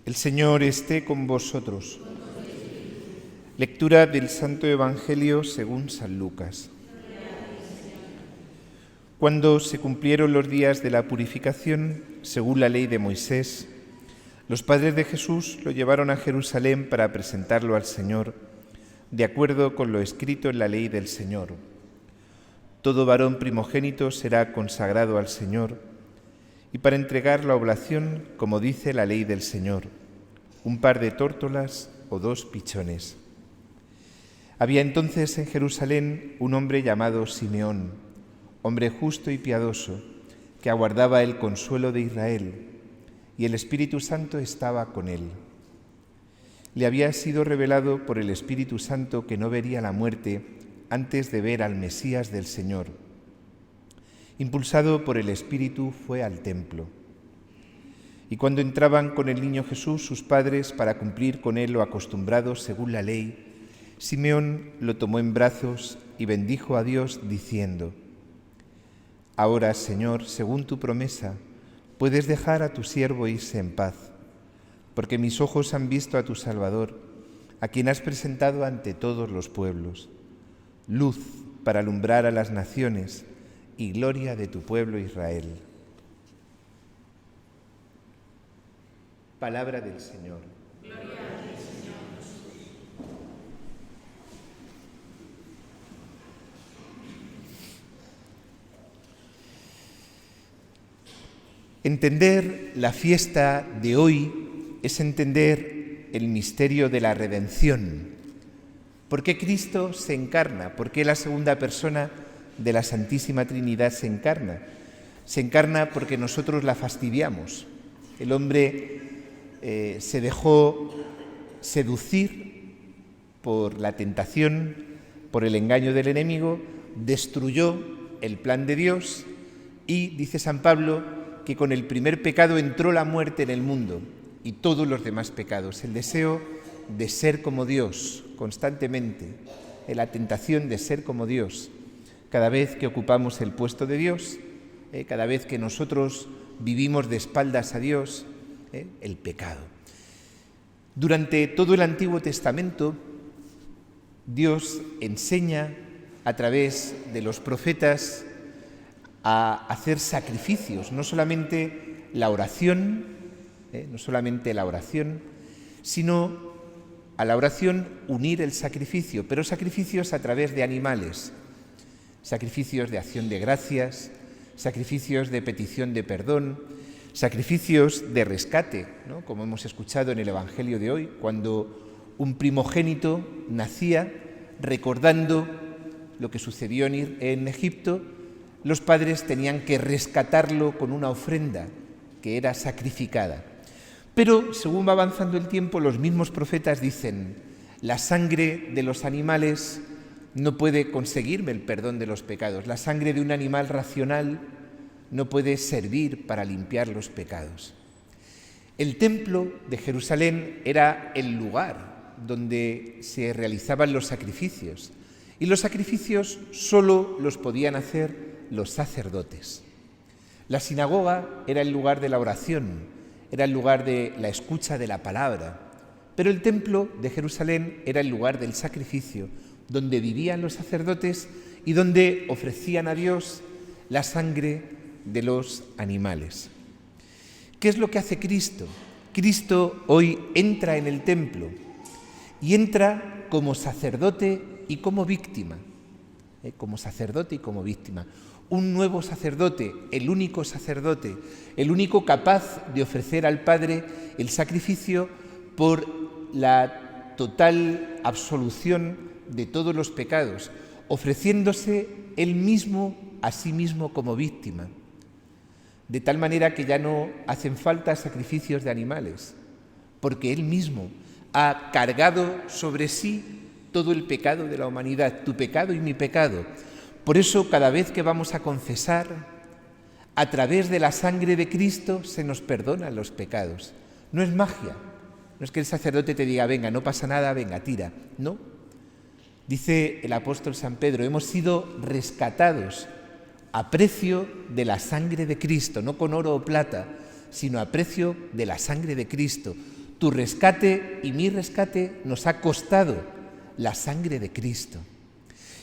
El Señor esté con vosotros. Lectura del Santo Evangelio según San Lucas. Cuando se cumplieron los días de la purificación, según la ley de Moisés, los padres de Jesús lo llevaron a Jerusalén para presentarlo al Señor, de acuerdo con lo escrito en la ley del Señor. Todo varón primogénito será consagrado al Señor, y para entregar la oblación, como dice la ley del Señor, un par de tórtolas o 2 pichones. Había entonces en Jerusalén un hombre llamado Simeón, hombre justo y piadoso, que aguardaba el consuelo de Israel, y el Espíritu Santo estaba con él. Le había sido revelado por el Espíritu Santo que no vería la muerte antes de ver al Mesías del Señor. Impulsado por el Espíritu, fue al templo. Y cuando entraban con el niño Jesús sus padres para cumplir con él lo acostumbrado según la ley, Simeón lo tomó en brazos y bendijo a Dios diciendo: Ahora, Señor, según tu promesa, puedes dejar a tu siervo irse en paz, porque mis ojos han visto a tu Salvador, a quien has presentado ante todos los pueblos, luz para alumbrar a las naciones y gloria de tu pueblo Israel. Palabra del Señor. Gloria a ti, Señor Jesús. Entender la fiesta de hoy es entender el misterio de la redención. ¿Por qué Cristo se encarna? ¿Por qué la segunda persona de la Santísima Trinidad se encarna? Se encarna porque nosotros la fastidiamos. El hombre se dejó seducir por la tentación, por el engaño del enemigo, destruyó el plan de Dios y, dice San Pablo, que con el primer pecado entró la muerte en el mundo y todos los demás pecados. El deseo de ser como Dios constantemente, la tentación de ser como Dios. Cada vez que ocupamos el puesto de Dios, cada vez que nosotros vivimos de espaldas a Dios, el pecado. Durante todo el Antiguo Testamento, Dios enseña a través de los profetas a hacer sacrificios, no solamente la oración, sino a la oración unir el sacrificio, pero sacrificios a través de animales, sacrificios de acción de gracias, sacrificios de petición de perdón, sacrificios de rescate, ¿no? Como hemos escuchado en el Evangelio de hoy, cuando un primogénito nacía recordando lo que sucedió en Egipto, los padres tenían que rescatarlo con una ofrenda que era sacrificada. Pero según va avanzando el tiempo, los mismos profetas dicen: la sangre de los animales no puede conseguirme el perdón de los pecados. La sangre de un animal racional no puede servir para limpiar los pecados. El templo de Jerusalén era el lugar donde se realizaban los sacrificios, y los sacrificios solo los podían hacer los sacerdotes. La sinagoga era el lugar de la oración, era el lugar de la escucha de la palabra, pero el templo de Jerusalén era el lugar del sacrificio, donde vivían los sacerdotes y donde ofrecían a Dios la sangre de los animales. ¿Qué es lo que hace Cristo? Cristo hoy entra en el templo y entra como sacerdote y como víctima. Como sacerdote y como víctima. Un nuevo sacerdote, el único capaz de ofrecer al Padre el sacrificio por la total absolución de todos los pecados, ofreciéndose él mismo a sí mismo como víctima. De tal manera que ya no hacen falta sacrificios de animales, porque él mismo ha cargado sobre sí todo el pecado de la humanidad, tu pecado y mi pecado. Por eso, cada vez que vamos a confesar, a través de la sangre de Cristo se nos perdonan los pecados. No es magia, no es que el sacerdote te diga: venga, no pasa nada, venga, tira. No. Dice el apóstol San Pedro: hemos sido rescatados a precio de la sangre de Cristo, no con oro o plata, sino a precio de la sangre de Cristo. Tu rescate y mi rescate nos ha costado la sangre de Cristo.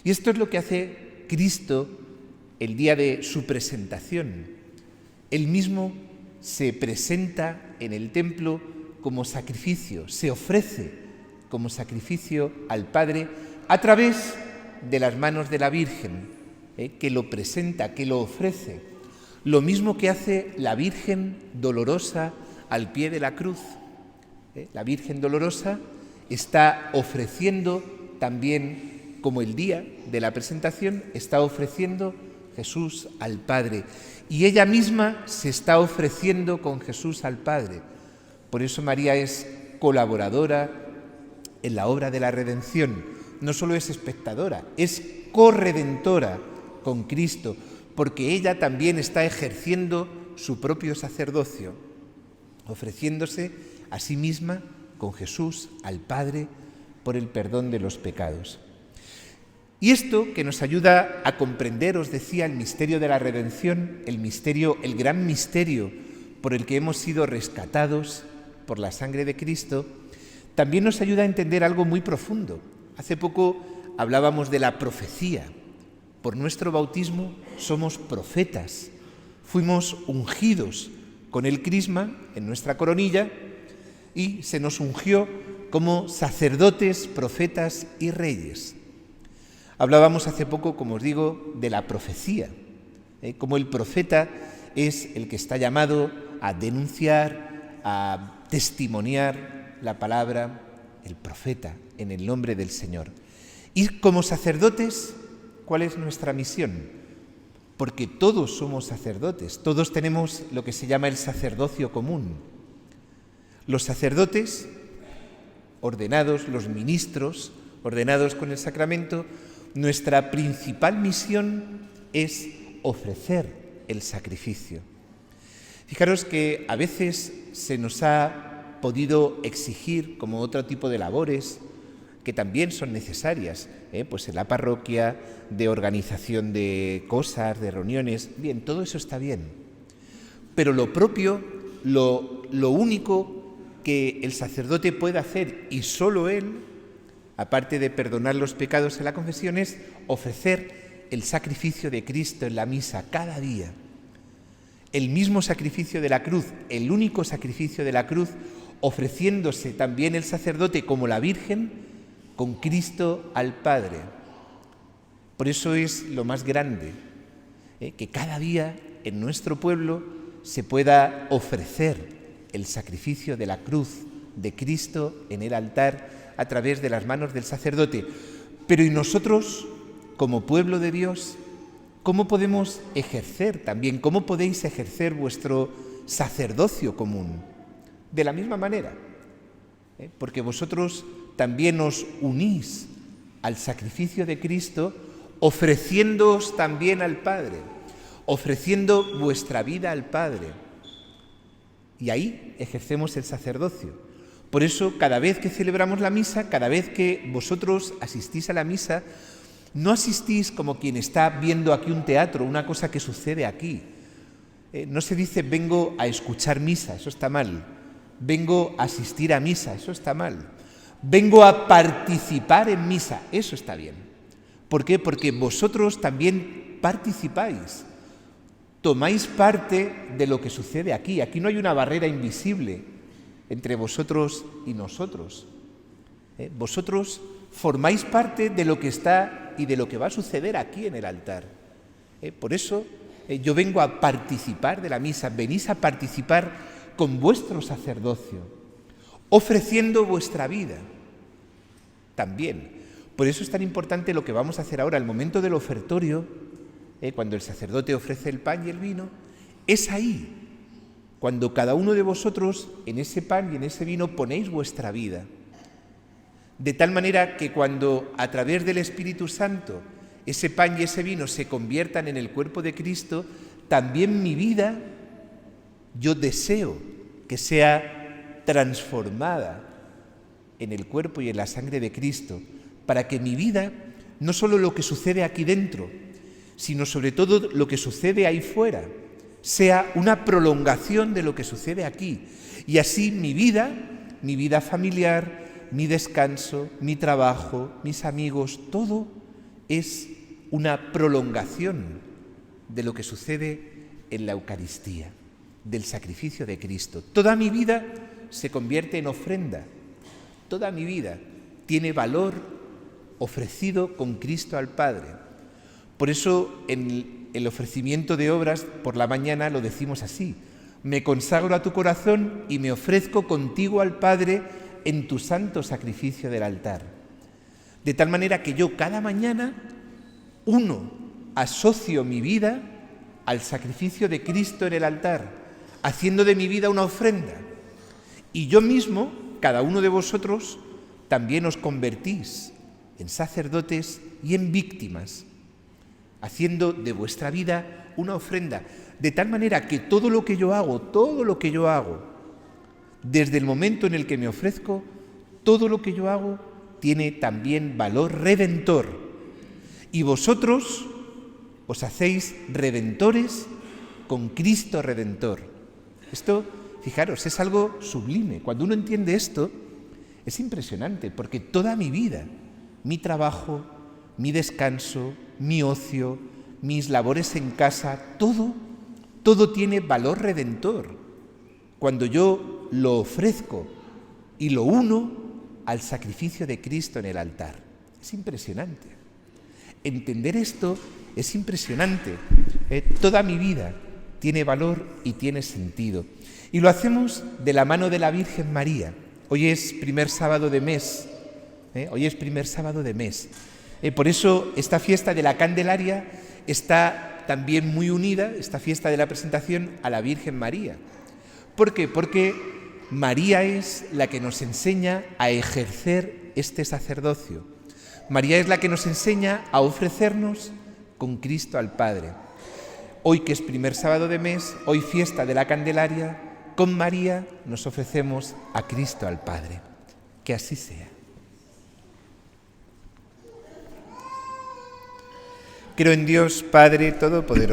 Y esto es lo que hace Cristo el día de su presentación. Él mismo se presenta en el templo como sacrificio, se ofrece como sacrificio al Padre a través de las manos de la Virgen, que lo presenta, que lo ofrece. Lo mismo que hace la Virgen dolorosa al pie de la cruz. La Virgen dolorosa está ofreciendo también, como el día de la presentación, está ofreciendo Jesús al Padre. Y ella misma se está ofreciendo con Jesús al Padre. Por eso María es colaboradora en la obra de la redención. No solo es espectadora, es corredentora con Cristo, porque ella también está ejerciendo su propio sacerdocio, ofreciéndose a sí misma con Jesús al Padre por el perdón de los pecados. Y esto que nos ayuda a comprender, os decía, el misterio de la redención, el gran misterio por el que hemos sido rescatados por la sangre de Cristo, también nos ayuda a entender algo muy profundo. Hace poco hablábamos de la profecía. Por nuestro bautismo somos profetas. Fuimos ungidos con el crisma en nuestra coronilla y se nos ungió como sacerdotes, profetas y reyes. Hablábamos hace poco, como os digo, de la profecía, como el profeta es el que está llamado a denunciar, a testimoniar la palabra, el profeta, en el nombre del Señor. Y como sacerdotes, ¿cuál es nuestra misión? Porque todos somos sacerdotes, todos tenemos lo que se llama el sacerdocio común. Los sacerdotes ordenados, los ministros ordenados con el sacramento, nuestra principal misión es ofrecer el sacrificio. Fijaros que a veces se nos ha podido exigir, como otro tipo de labores, que también son necesarias, pues en la parroquia, de organización de cosas, de reuniones, bien, todo eso está bien. Pero lo propio, lo único que el sacerdote puede hacer, y solo él, aparte de perdonar los pecados en la confesión, es ofrecer el sacrificio de Cristo en la misa cada día. El mismo sacrificio de la cruz, el único sacrificio de la cruz, ofreciéndose también el sacerdote como la Virgen con Cristo al Padre. Por eso es lo más grande, que cada día en nuestro pueblo se pueda ofrecer el sacrificio de la cruz de Cristo en el altar a través de las manos del sacerdote. Pero ¿y nosotros, como pueblo de Dios, cómo podemos ejercer también, cómo podéis ejercer vuestro sacerdocio común? De la misma manera, porque vosotros también os unís al sacrificio de Cristo, ofreciéndoos también al Padre, ofreciendo vuestra vida al Padre. Y ahí ejercemos el sacerdocio. Por eso, cada vez que celebramos la misa, cada vez que vosotros asistís a la misa, no asistís como quien está viendo aquí un teatro, una cosa que sucede aquí. No se dice vengo a escuchar misa, eso está mal. Vengo a asistir a misa, eso está mal. Vengo a participar en misa, eso está bien. ¿Por qué? Porque vosotros también participáis, tomáis parte de lo que sucede aquí. Aquí no hay una barrera invisible entre vosotros y nosotros. Vosotros formáis parte de lo que está y de lo que va a suceder aquí en el altar. Por eso yo vengo a participar de la misa, venís a participar con vuestro sacerdocio, ofreciendo vuestra vida también. Por eso es tan importante lo que vamos a hacer ahora, el momento del ofertorio, cuando el sacerdote ofrece el pan y el vino, es ahí, cuando cada uno de vosotros en ese pan y en ese vino ponéis vuestra vida. De tal manera que cuando a través del Espíritu Santo ese pan y ese vino se conviertan en el cuerpo de Cristo, también mi vida, yo deseo que sea transformada en el cuerpo y en la sangre de Cristo, para que mi vida, no solo lo que sucede aquí dentro, sino sobre todo lo que sucede ahí fuera, sea una prolongación de lo que sucede aquí. Y así mi vida mi vida familiar, mi descanso, mi trabajo, mis amigos, todo es una prolongación de lo que sucede en la Eucaristía, del sacrificio de Cristo. Toda mi vida se convierte en ofrenda. Toda mi vida tiene valor ofrecido con Cristo al Padre. Por eso en el ofrecimiento de obras por la mañana lo decimos así: me consagro a tu corazón y me ofrezco contigo al Padre en tu santo sacrificio del altar. De tal manera que yo cada mañana asocio mi vida al sacrificio de Cristo en el altar, haciendo de mi vida una ofrenda. Y yo mismo, cada uno de vosotros, también os convertís en sacerdotes y en víctimas, haciendo de vuestra vida una ofrenda, de tal manera que todo lo que yo hago, desde el momento en el que me ofrezco, todo lo que yo hago tiene también valor redentor. Y vosotros os hacéis redentores con Cristo Redentor. Esto, fijaros, es algo sublime. Cuando uno entiende esto, es impresionante, porque toda mi vida, mi trabajo, mi descanso, mi ocio, mis labores en casa, todo tiene valor redentor cuando yo lo ofrezco y lo uno al sacrificio de Cristo en el altar. Es impresionante. Entender esto es impresionante. Toda mi vida tiene valor y tiene sentido. Y lo hacemos de la mano de la Virgen María. Hoy es primer sábado de mes. Por eso esta fiesta de la Candelaria está también muy unida, esta fiesta de la presentación, a la Virgen María. ¿Por qué? Porque María es la que nos enseña a ejercer este sacerdocio. María es la que nos enseña a ofrecernos con Cristo al Padre. Hoy, que es primer sábado de mes, hoy fiesta de la Candelaria, con María nos ofrecemos a Cristo al Padre. Que así sea. Creo en Dios Padre Todopoderoso,